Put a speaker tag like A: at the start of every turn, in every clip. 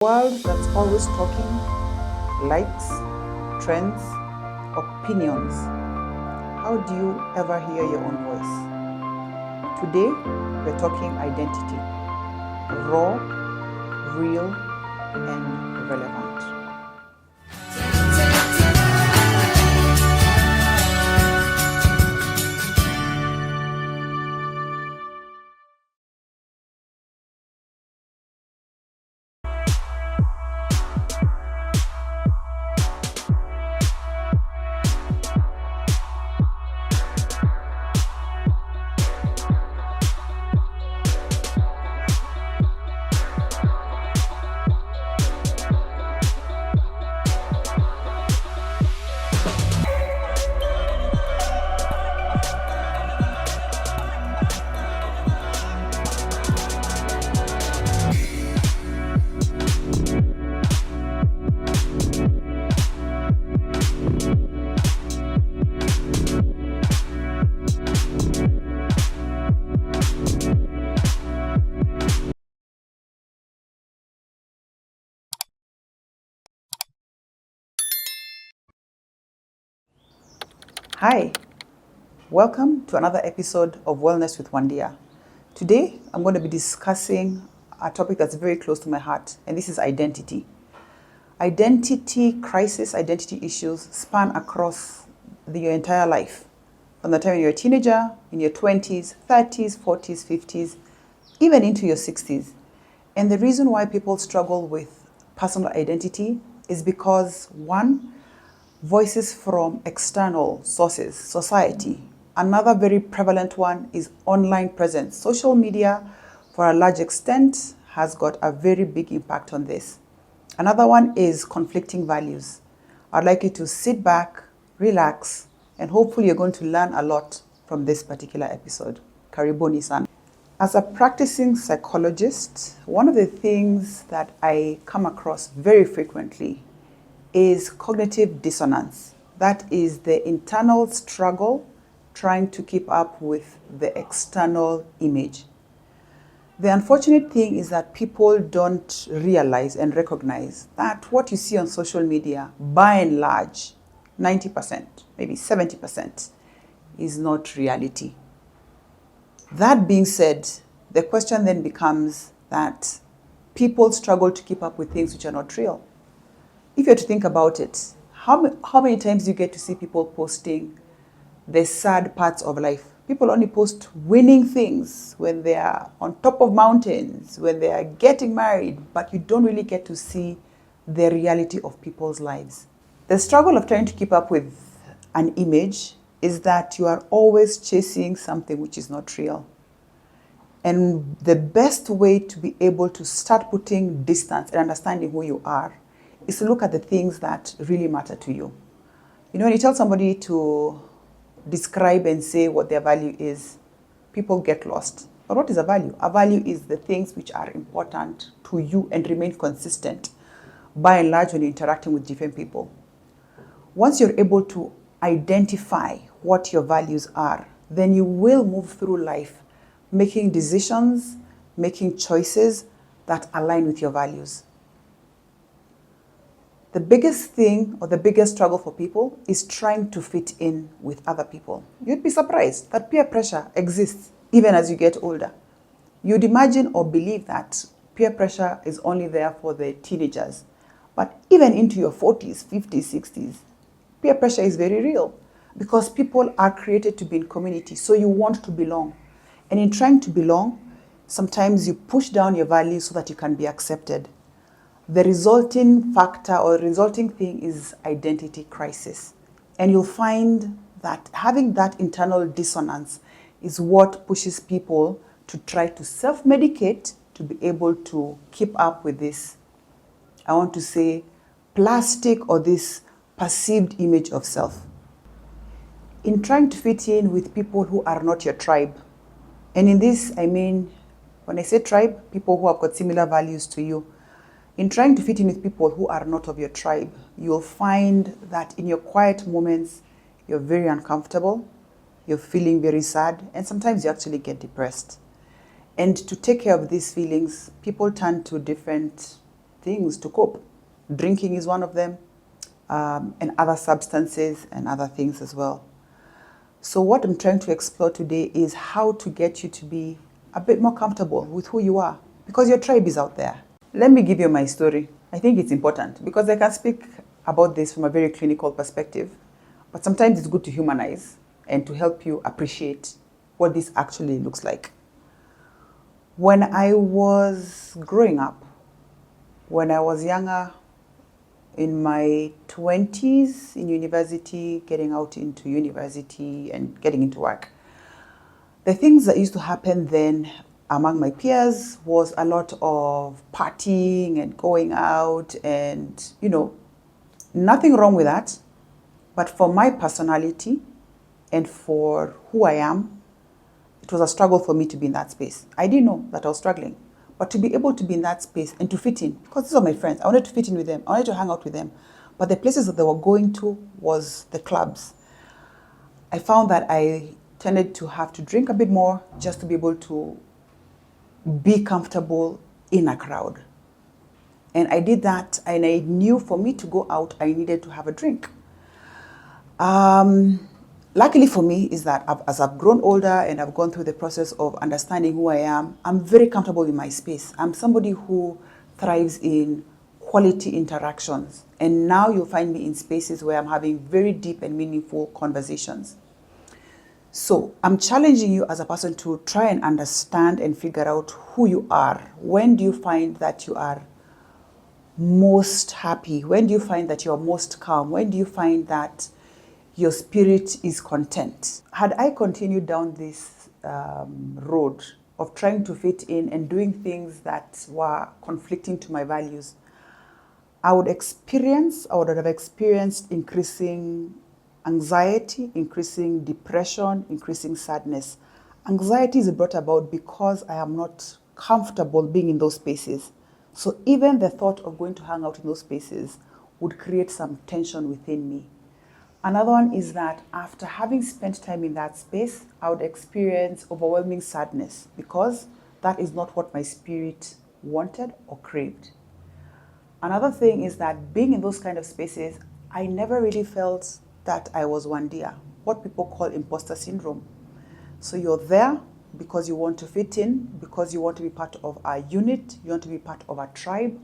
A: World that's always talking, likes, trends, opinions. How do you ever hear your own voice? Today, we're talking identity. Raw, real, and relevant. Hi, welcome to another episode of Wellness with Wandia. Today, I'm going to be discussing a topic that's very close to my heart, and this is identity. Identity crisis, identity issues span across your entire life. From the time you're a teenager, in your 20s, 30s, 40s, 50s, even into your 60s. And the reason why people struggle with personal identity is because, one, voices from external sources, society. Another very prevalent one is online presence. Social media, for a large extent, has got a very big impact on this. Another one is conflicting values. I'd like you to sit back, relax, and hopefully you're going to learn a lot from this particular episode. Karibuni-san. As a practicing psychologist, one of the things that I come across very frequently is cognitive dissonance. That is the internal struggle trying to keep up with the external image. The unfortunate thing is that people don't realize and recognize that what you see on social media, by and large, 90%, maybe 70%, is not reality. That being said, the question then becomes that people struggle to keep up with things which are not real. If you're to think about it, how many times do you get to see people posting the sad parts of life? People only post winning things when they are on top of mountains, when they are getting married, but you don't really get to see the reality of people's lives. The struggle of trying to keep up with an image is that you are always chasing something which is not real. And the best way to be able to start putting distance and understanding who you are is to look at the things that really matter to you. You know, when you tell somebody to describe and say what their value is, people get lost. But what is a value? A value is the things which are important to you and remain consistent by and large when you're interacting with different people. Once you're able to identify what your values are, then you will move through life making decisions, making choices that align with your values. The biggest thing or the biggest struggle for people is trying to fit in with other people. You'd be surprised that peer pressure exists even as you get older. You'd imagine or believe that peer pressure is only there for the teenagers. But even into your 40s, 50s, 60s, peer pressure is very real because people are created to be in community, so you want to belong. And in trying to belong, sometimes you push down your values so that you can be accepted. The resulting factor or resulting thing is identity crisis. And you'll find that having that internal dissonance is what pushes people to try to self-medicate to be able to keep up with this, I want to say, plastic or this perceived image of self. In trying to fit in with people who are not your tribe, and in this I mean, when I say tribe, people who have got similar values to you, in trying to fit in with people who are not of your tribe, you'll find that in your quiet moments, you're very uncomfortable, you're feeling very sad, and sometimes you actually get depressed. And to take care of these feelings, people turn to different things to cope. Drinking is one of them, and other substances and other things as well. So what I'm trying to explore today is how to get you to be a bit more comfortable with who you are, because your tribe is out there. Let me give you my story. I think it's important because I can speak about this from a very clinical perspective, but sometimes it's good to humanize and to help you appreciate what this actually looks like. When I was growing up, when I was younger, in my 20s, in university, getting out into university and getting into work, the things that used to happen then among my peers was a lot of partying and going out and, nothing wrong with that. But for my personality and for who I am, it was a struggle for me to be in that space. I didn't know that I was struggling. But to be able to be in that space and to fit in, because these are my friends, I wanted to fit in with them, I wanted to hang out with them. But the places that they were going to was the clubs. I found that I tended to have to drink a bit more just to be able to be comfortable in a crowd. And I did that, and I knew for me to go out, I needed to have a drink. Luckily for me is that as I've grown older and I've gone through the process of understanding who I am, I'm very comfortable in my space. I'm somebody who thrives in quality interactions. And now you'll find me in spaces where I'm having very deep and meaningful conversations. So I'm challenging you as a person to try and understand and figure out who you are. When do you find that you are most happy? When do you find that you're most calm? When do you find that your spirit is content? Had I continued down this road of trying to fit in and doing things that were conflicting to my values, I would have experienced increasing anxiety, increasing depression, increasing sadness. Anxiety is brought about because I am not comfortable being in those spaces. So even the thought of going to hang out in those spaces would create some tension within me. Another one is that after having spent time in that space, I would experience overwhelming sadness because that is not what my spirit wanted or craved. Another thing is that being in those kind of spaces, I never really felt that I was Wandia, what people call imposter syndrome. So you're there because you want to fit in, because you want to be part of a unit, you want to be part of a tribe,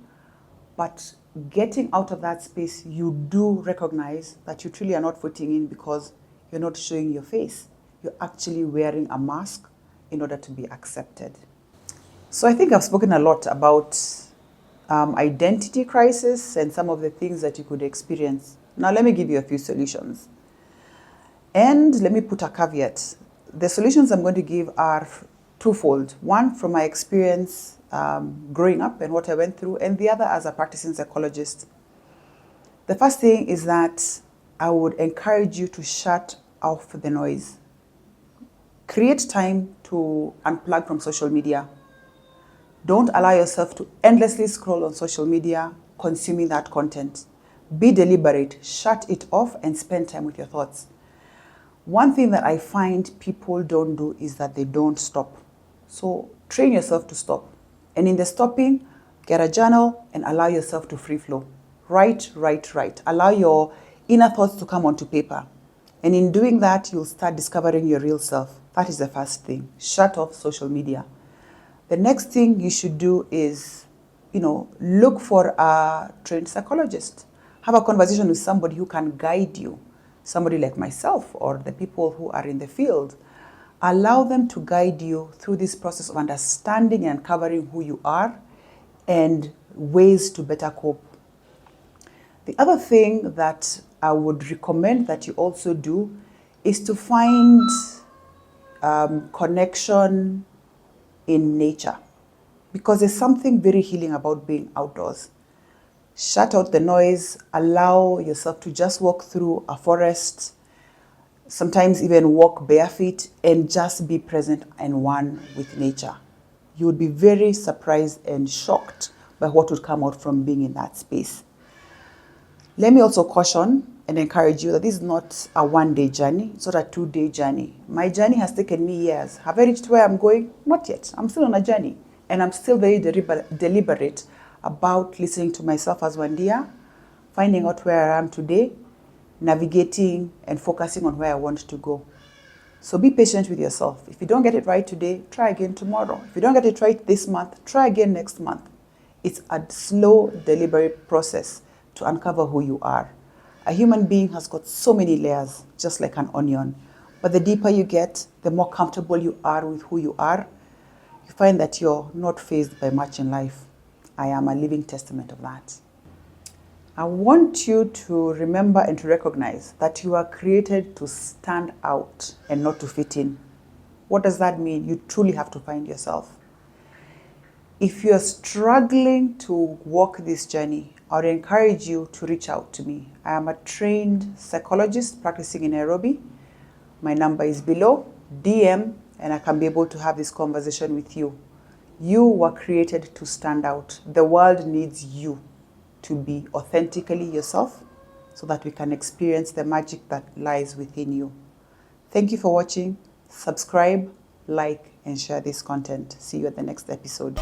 A: but getting out of that space, you do recognize that you truly are not fitting in because you're not showing your face. You're actually wearing a mask in order to be accepted. So I think I've spoken a lot about identity crisis and some of the things that you could experience. Now let me give you a few solutions. And let me put a caveat. The solutions I'm going to give are twofold. One, from my experience growing up and what I went through, and the other as a practicing psychologist. The first thing is that I would encourage you to shut off the noise. Create time to unplug from social media. Don't allow yourself to endlessly scroll on social media, consuming that content. Be deliberate, shut it off, and spend time with your thoughts. One thing that I find people don't do is that they don't stop. So train yourself to stop. And in the stopping, get a journal and allow yourself to free flow. Write. Allow your inner thoughts to come onto paper. And in doing that, you'll start discovering your real self. That is the first thing. Shut off social media. The next thing you should do is, look for a trained psychologist. Have a conversation with somebody who can guide you. Somebody like myself or the people who are in the field. Allow them to guide you through this process of understanding and uncovering who you are and ways to better cope. The other thing that I would recommend that you also do is to find connection in nature, because there's something very healing about being outdoors. Shut out the noise, allow yourself to just walk through a forest, sometimes even walk barefoot and just be present and one with nature. You would be very surprised and shocked by what would come out from being in that space. Let me also caution and encourage you that this is not a one-day journey. It's not a 2-day journey. My journey has taken me years. Have I reached where I'm going? Not yet. I'm still on a journey. And I'm still very deliberate about listening to myself as Wandia, finding out where I am today, navigating and focusing on where I want to go. So be patient with yourself. If you don't get it right today, try again tomorrow. If you don't get it right this month, try again next month. It's a slow, deliberate process to uncover who you are. A human being has got so many layers, just like an onion. But the deeper you get, the more comfortable you are with who you are. You find that you're not fazed by much in life. I am a living testament of that. I want you to remember and to recognize that you are created to stand out and not to fit in. What does that mean? You truly have to find yourself. If you're struggling to walk this journey, I would encourage you to reach out to me. I am a trained psychologist practicing in Nairobi. My number is below, DM, and I can be able to have this conversation with you. You were created to stand out. The world needs you to be authentically yourself so that we can experience the magic that lies within you. Thank you for watching. Subscribe, like, and share this content. See you at the next episode.